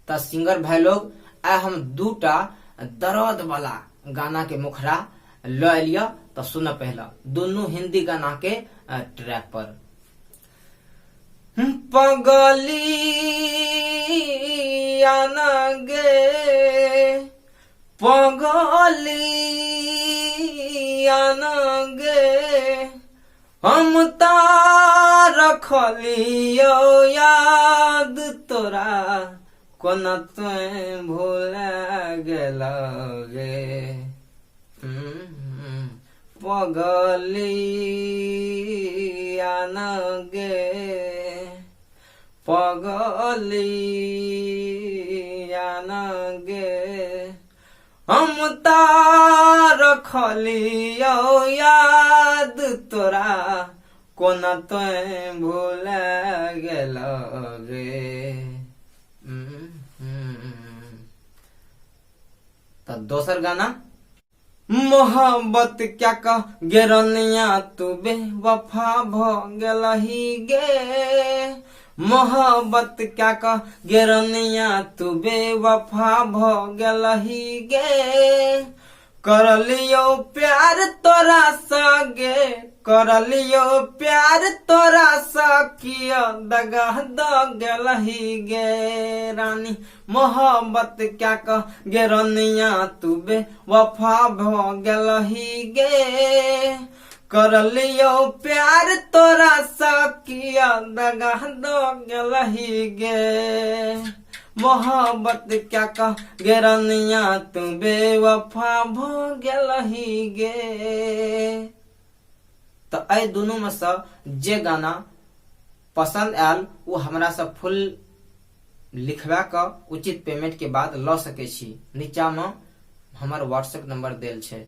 त सिंगर भाई लोग आ हम दूटा दर्द वाला गाना के मुखरा ल लिया। तो सुन पहला दोनों हिंदी गाना के ट्रैक पर। पगली आना गे पगली आना गे हम रखलियो याद तोरा कोना तुए भूल गेल गे। पगली आना गे पगली आना गे हम रखलियो याद तोरा कोना तुए भूल गेल गे। तो दोसर गाना। मोहब्बत क्या कह गेरनिया तू बेवफा भ गेलही गे। मोहब्बत क्या कह गेरनिया तू बेवफा भ गेलही गे। करलियो प्यार तोरा सगे करलियो प्यार तोरा सकिया दगा द गेलही गे रानी। मोहब्बत क्या कह गेरनिया तू बेवफा भ गेलही गे। करलियो प्यार तोरा सकिया दगा द गेलही गे। मोहब्बत क्या कह गेरनिया तू बेवफा भ गेलही गे। तो ए दोनों में से जे गाना पसंद आयल वो हमरा से फुल लिखवा के उचित पेमेंट के बाद ल सके छी। नीचा में हमर व्हाट्सएप नंबर देल छै।